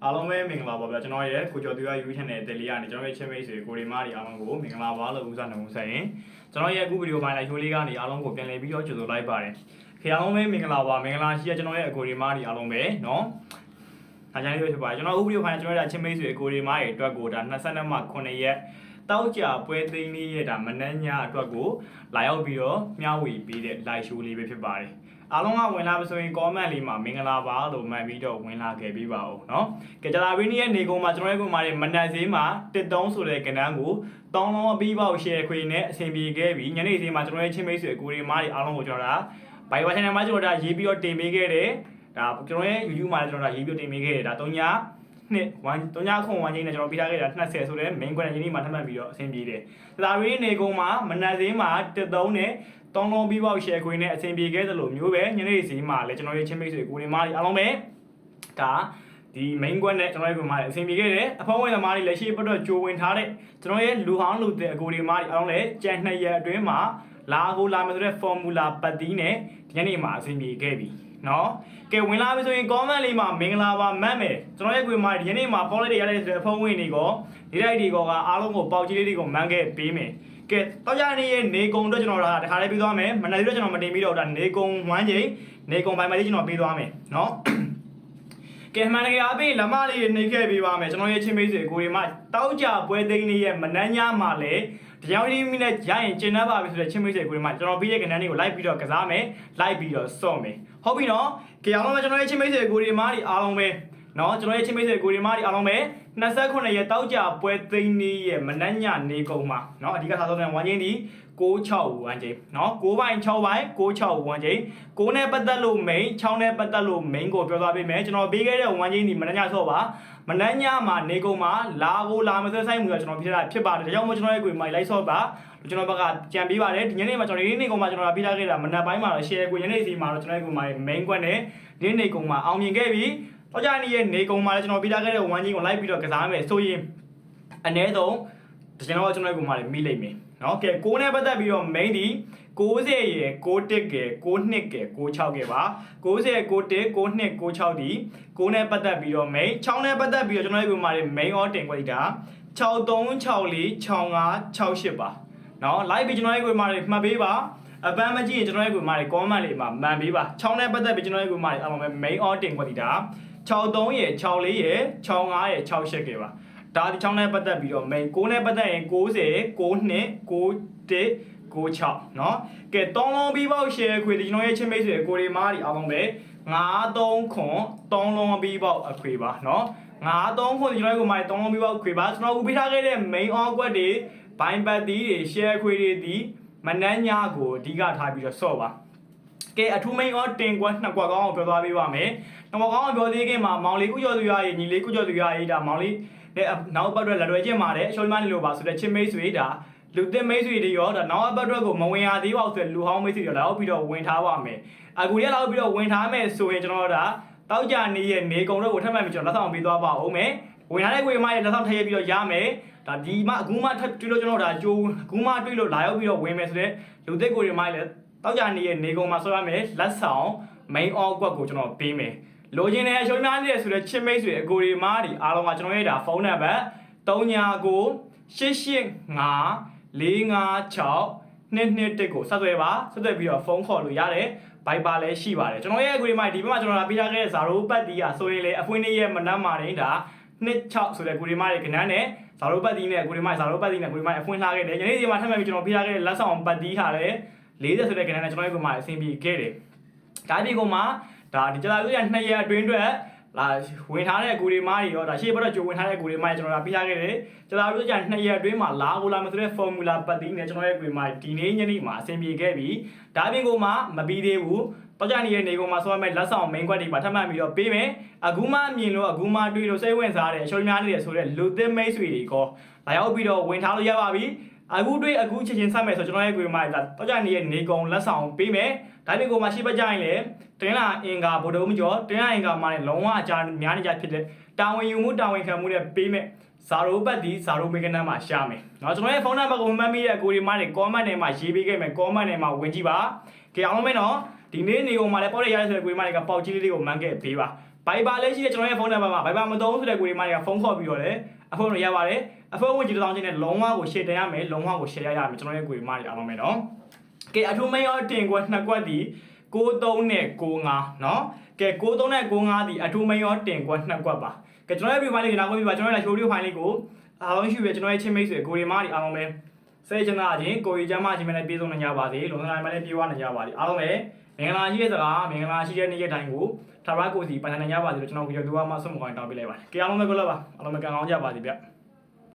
အားလုံးပဲမင်္ဂလာပါဗျာကျွန်တော်ရဲ့ကိုကျော်သူရ YouTube channel တဲ့လေးကနေကျွန်တော်ရဲ့ချင်းမိတ်ဆွေကိုရီမားတွေအားလုံးကိုမင်္ဂလာပါလို့ဦးစားနှုတ်ဆက်ရင်ကျွန်တော်ရဲ့အခုဗီဒီယိုပိုင်းလိုက်ချိုးလေးကနေအားလုံးကိုပြန်လည်ပြီးတော့ကြိုဆိုလိုက်ပါတယ်ခင်ဗျားအားလုံးပဲမင်္ဂလာပါမင်္ဂလာရှိရကျွန်တော်ရဲ့ကိုရီမားတွေအားလုံးပဲเนาะအားကြလေးပဲဖြစ်ပါတယ်ကျွန်တော်အခုဗီဒီယိုပိုင်းကျွန်တော်ရဲ့ချင်းမိတ်ဆွေကိုရီမားတွေအတွက်ကိုဒါ22မှ9ရက်တောက်ကြပွဲသိန်းလေးရဲ့ဒါမနက်ညအတွက်ကိုလာရောက်ပြီးတော့မျှဝေပေးတဲ့ live show လေးပဲဖြစ်ပါတယ်အားလုံးကဝင်လာပြီဆိုရင် comment လေးမှာမင်္ဂလာပါလို့မှတ်ပြီးတော့ဝင်လာခဲ့ပြီးပါဦးเนาะကဲကြလာပြီးနေ့ရဲ့နေကုန်းမှာကျွန်တော်ရဲ့ကိုမှာမနက်ဈေးမှာ13ဆိုတဲ့ကဏ္ဍကိုတောင်းလုံးအပြီးပေါက် share ခွေနဲ့အဆင်ပြေခဲ့ပြီးညနေဈေးမှာကျွန်တော်ရဲ့ချင်းမိတ်ဆွေကိုရီမားတွေအားလုံးကိုကျွန်တော်ဒါ Viber channel မှာကျွန်တော်ဒါရေးပြီးတော့တင်ပေးခဲ့တယ်ဒါကျွန်တော်ရဲ့ YouTube မှာလည်းကျွန်တော်ဒါရေးပြီးတင်ပေးခဲ့တယ်ဒါ3ညနှစ်3ညခွန်1ချိန်နဲ့ကျွန်တော်ပြထားခဲ့တာ20ဆိုတဲ့ main content ရင်းနှီးမှာထပ်မှတ်ပြီးတော့အဆင်ပြေတယ်ဒါရီနေကုန်းမှာမနက်ဈေးမှာ13နဲ့တောင်းလုံးပြီးပေါက် share ခွေနဲ့အဆင်ပြေခဲ့သလိုမျိုးပဲညနေဈေးမှာလည်းကျွန်တော်ရဲ့ချင်းမိတ်ဆွေကိုရီမားတွေအားလုံးပဲဒါဒီ main quest နဲ့ကျွန်တော်ရဲ့ကိုမားတွေအဆင်ပြေခဲ့တယ်အဖုံးဝင်သမားတွေလည်းရှေ့ဘက်တော့ကြိုဝင်ထားတဲ့ကျွန်တော်ရဲ့လူဟောင်းလူတဲ့အကိုဒီမားတွေအားလုံးလည်းကြံ2ရက်အတွင်းမှာလာမယ်ဆိုတဲ့ formula ပတ်တီးနဲ့ဒီနေ့မှာအဆင်ပြေခဲ့ပြီเนาะကဲဝင်လာပြီဆိုရင် comment လေးမှာမင်္ဂလာပါမှတ်မယ်ကျွန်တော်ရဲ့ကိုမားဒီနေ့မှာ follow လေးရတဲ့ဆိုတဲ့အဖုံးဝင်တွေကိုဒီလိုက်တွေကအားလုံးကိုပေါက်ကြီးလေးတွေကိုမှန်းခဲ့ပေးမယ်ကဲတောက်ကြနေရဲ့နေကုံတော့ကျွန်တော်တခါလေးပြီးသွားမယ်မနက်လေးတော့ကျွန်တော်မတင်ပြီးတော့ဒါနေကုံ1ချိန်နေကုံပိုင်းမှာလေးကျွန်တော်ပြီးသွားမယ်เนาะကဲမှန်တကယ်အပြင်လမလေးနေခဲ့ပြီးပါမယ်ကျွန်တော်ရဲ့ချင်းမိတ်ဆွေကိုရီမတောက်ကြပွဲသိန်းလေးရဲ့မနန်းညမှာလည်းတရားရင်းမိနဲ့ရရင်ကျင်납ပါပြီဆိုတဲ့ချင်းမိတ်ဆွေကိုရီမကျွန်တော်ပြီးရဲ့ကဏ္ဍလေးကိုလိုက်ပြီးတော့ကစားမယ်လိုက်ပြီးတော့စော့မယ်ဟုတ်ပြီနော်ကဲအားလုံးပဲကျွန်တော်ရဲ့ချင်းမိတ်ဆွေကိုရီမတွေအားလုံးပဲနော်ကျွန်တော်ရဲ့ချင်းမိတ်ဆွေကိုရီမတွေအားလုံးပဲ29ရက်တောက်ကြပွဲသိန်းလေးရဲ့မနန်းညနေကုန်မှာနော်အဓိကထားဆုံးတဲ့1ချင်းဒီ661ချိန်နော်9ပိုင်း6ပိုင်း661ချိန်9နဲ့ပတ်သက်လို့ main 6နဲ့ပတ်သက်လို့ main ကိုပြောသွားပေးမယ်ကျွန်တော်ပေးခဲ့တဲ့1ချိန်ဒီမနက်ညဆော့ပါမနက်ညမှာနေကုန်မှာလာမဆွဲဆိုင်မှုတော့ကျွန်တော်ပြထားတာဖြစ်ပါတယ်ဒါကြောင့်မို့ကျွန်တော်ရဲ့ကိုမိုင်လိုက်ဆော့ပါကျွန်တော်ဘက်ကကြံပေးပါတယ်ဒီညနေမှာကျွန်တော်ဒီနေ့ကုန်မှာကျွန်တော်ပြထားခဲ့တာမနက်ပိုင်းမှာတော့ share ကိုညနေစီမှာတော့ကျွန်တော်ရဲ့ကိုမိုင် main ကွက်နဲ့ဒီနေ့ကုန်မှာအောင်မြင်ခဲ့ပြီတော့ကြနေရဲ့နေကုန်မှာလည်းကျွန်တော်ပြထားခဲ့တဲ့1ချိန်ကိုလိုက်ပြီးတော့ကစားမယ်ဆိုရင်အနည်းဆုံးကျွန်တော်ရဲ့ကိုမိုင်မိလိမ့်မယ်နော်ကဲ6နဲ့ပတ်သက်ပြီးတော့ main ဒီ90ရယ်61ရယ်62ရယ်66ရယ်ပါ90 61 62 66ဒီ9နဲ့ပတ်သက်ပြီးတော့ main 6နဲ့ပတ်သက်ပြီးတော့ကျွန်တော်တို့ဒီမှာ main or တင်ခွက်ဒီတာ63 64 65 68ပါနော် live ပြီးကျွန်တော်တို့ဒီမှာမှတ်ပေးပါအပန်းမကြည့်ရင်ကျွန်တော်တို့ဒီမှာ comment လေးမှာမှန်ပေးပါ6နဲ့ပတ်သက်ပြီးကျွန်တော်တို့ဒီမှာအမှန်ပဲ main or တင်ခွက်ဒီတာ63ရယ်64ရယ်65ရယ်68ရယ်ပါဒါဒီ6နဲ့ပတ်သက်ပြီးတော့ main 9နဲ့ပတ်သက်ရင်90 92 91 96เนาะကဲ3လုံးပြီးပေါက် share ခွေဒီကျွန်တော်ရဲ့ချင်းမိတ်ဆွေကိုရီမားဒီအားလုံးပဲ93ခွန်3လုံးပြီးပေါက်အခွေပါเนาะ93ခွန်ဒီကျွန်တော်ကိုမိုင်3လုံးပြီးပေါက်ခွေပါကျွန်တော်ဦးပေးထားခဲ့တဲ့ main on ကွက်တွေဘိုင်းပတ်တီးတွေ share ခွေတွေဒီမနန်းညကိုအဓိကထားပြီးတော့ဆော့ပါကဲအထူး main on တင်ကွက်2ကွက်ကောင်းအောင်ပြောသွားပေးပါမယ်2ကွက်ကောင်းအောင်ပြောသေးခင်မှာမောင်လေးကုကျော်သူရရေညီလေးကုကျော်သူရရေဒါမောင်လေးနောက်ပတ်အတွက်လက်တွဲကျင့်ပါတယ်အရှုံးမနေလို့ပါဆိုတဲ့ချင်းမိတ်ဆွေဒါလူသစ်မိတ်ဆွေတွေရောဒါနောက်အပတ်အတွက်ကိုမဝင်ရသေးပါဘူးဆိုတဲ့လူဟောင်းမိတ်ဆွေတွေလောက်ပြီးတော့ဝင်ထားပါမယ်အခုရက်လောက်ပြီးတော့ဝင်ထားမယ်ဆိုရင်ကျွန်တော်ဒါတောက်ကြနေရဲ့နေကုံတော့ကိုထပ်မှတ်ပြီးကျွန်တော်လက်ဆောင်ပေးသွားပါဦးမယ်ဝင်ထားတဲ့ကိုမရဲ့လက်ဆောင်ထည့်ပြီးတော့ရမယ်ဒါဒီမှအခုမှထပ်တွေ့လို့ကျွန်တော်ဒါကြိုးအခုမှတွေ့လို့လာရောက်ပြီးတော့ဝင်မယ်ဆိုတဲ့လူသစ်ကိုတွေမှလည်းတောက်ကြနေရဲ့နေကုံမှာဆွဲရမယ်လက်ဆောင် main on ကွက်ကိုကျွန်တော်ပေးမယ်လိုချင်တဲ့အရှုံးများနေတယ်ဆိုတဲ့ချစ်မိတ်ဆွေအကိုတွေမားတွေအားလုံးကကျွန်တော်ရဲ့ဒါဖုန်းနံပါတ်399885 45622ကိုဆက်သွယ်ပါဆက်သွယ်ပြီးတော့ဖုန်းခေါ်လို့ရတယ်ဘိုက်ပါလည်းရှိပါတယ်ကျွန်တော်ရဲ့အကူဒီမှာဒီဘက်မှာကျွန်တော်လာပေးထားခဲ့တဲ့ဇာရိုးပတ်တီးอ่ะဆိုရင်လေအဖွင့်နေ့ရဲ့မနက်မှာတင်ဒါ26ဆိုတဲ့ကူဒီမာရဲ့ကဏ္ဍနဲ့ဇာရိုးပတ်တီးနဲ့ကူဒီမာဇာရိုးပတ်တီးနဲ့ကူဒီမာအဖွင့်ထားခဲ့တယ်ညနေဒီမှာထပ်မံပြီးကျွန်တော်ပေးထားခဲ့တဲ့လက်ဆောင်ပတ်တီးဟာလည်း40ဆိုတဲ့ကဏ္ဍနဲ့ကျွန်တော်ရဲ့ကူမှာအဆင်ပြေခဲ့တယ်ဒါဒီကူမှာဒါဒီကြလာလို့ရ2ရက်အတွင်းအတွက်လာဝင်ထားတဲ့ကိုရီမားတွေရောဒါရှေ့ဘက်တော့ကြိုဝင်ထားတဲ့ကိုရီမားတွေကျွန်တော်ပြထားခဲ့တယ်ကြလာလို့ကြ2ရက်အတွင်းမှာလာမဆိုတဲ့ formula ပတ်တီးနဲ့ကျွန်တော်ရဲ့ကိုရီမားဒီနေ့ညနေမှာအဆင်ပြေခဲ့ပြီဒါပြင်ကိုမှမပြီးသေးဘူးတော့ကြနေတဲ့နေကုန်မှာဆိုရမယ့်လက်ဆောင် main ကွက်တွေပါထပ်မှတ်ပြီးတော့ပေးမယ်အခုမှမြင်လို့အခုမှတွေ့လို့စိတ်ဝင်စားတဲ့အရှုံးများနေတယ်ဆိုတဲ့လူသစ်မိတ်ဆွေတွေကိုလာရောက်ပြီးတော့ဝင်ထားလို့ရပါပြီအခုတွေ့အခုချက်ချင်းဆက်မယ်ဆိုကျွန်တော်ရဲ့ကိုရီမားတော့ကြနေတဲ့နေကုန်လက်ဆောင်ပေးမယ်ဒါပြင်ကိုမှရှိပတ်ကြရင်လေတင်းလာအင်္ဂါဗိုလ်တော်မကျော်တင်းလာအင်္ဂါမှာလည်းလုံးဝအကြများနေကြဖြစ်တဲ့တာဝန်ယူမှုတာဝန်ခံမှုနဲ့ပေးမယ်ဇာရိုးပတ်ဒီဇာရိုးမေကနန်းမှာရှာမယ်เนาะကျွန်တော်ရဲ့ဖုန်းနံပါတ်ကိုမှတ်မိတဲ့ကိုရီမားတွေ comment ထဲမှာရေးပေးခဲ့မယ် comment ထဲမှာဝင်ကြည့်ပါကြည့်အောင်လို့မယ်เนาะဒီနေ့နေကုန်မှာလည်းပေါက်ရရတဲ့ဆိုတဲ့ကိုရီမားတွေကပေါက်ကြီးလေးတွေကိုမှန်းခဲ့ပေးပါ Viber လည်းရှိတယ်ကျွန်တော်ရဲ့ဖုန်းနံပါတ်မှာ Viber မသုံးဆိုတဲ့ကိုဒီမာတွေကဖုန်းခေါ်ပြီးတော့လည်းအဖုန်းတွေရပါတယ်အဖုန်းဝင်ကြည့်တောင်းချင်းနဲ့လုံးဝကို share တင်ရမယ်လုံးဝကို share ရမယ်ကျွန်တော်ရဲ့ကိုဒီမာတွေအားလုံးပဲเนาะကဲအထူးမင်းရောတင်ကွက်2ကွက်ဒီ63နဲ့95เนาะကဲ63နဲ့95ဒီအထူးမင်းရောတင်ကွက်2ကွက်ပါကဲကျွန်တော်ရဲ့ video file လေးကိုနောက်ပြီးပါကျွန်တော်ရဲ့ show video file လေးကိုအားလုံးရှိပြီကျွန်တော်ရဲ့ချင်းမိတ်ဆွေကိုဒီမာတွေအားလုံးပဲစိတ်ချမ်းသာခြင်းကိုရီချမ်းသာခြင်းနဲ့ပြည့်စုံနိုင်ကြပါစေလုံခြုံနိုင်မှလည်းပြေဝနိုင်ကြပါစေအားလုံးပဲမင်္ဂလာရှိတဲ့စကားမင်္ဂလာရှိတဲ့နေ့ရက်တိုင်းကိုထာဝရကိုစီပန်နိုင်ကြပါစေလို့ကျွန်တော်ဗီဒီယိုတူဝါမှာဆုံးမကောင်းတောင်းပေးလိုက်ပါတယ်ကြည့်အားလုံးပဲကြလို့ပါအားလုံးပဲကံကောင်းကြပါစေဗျ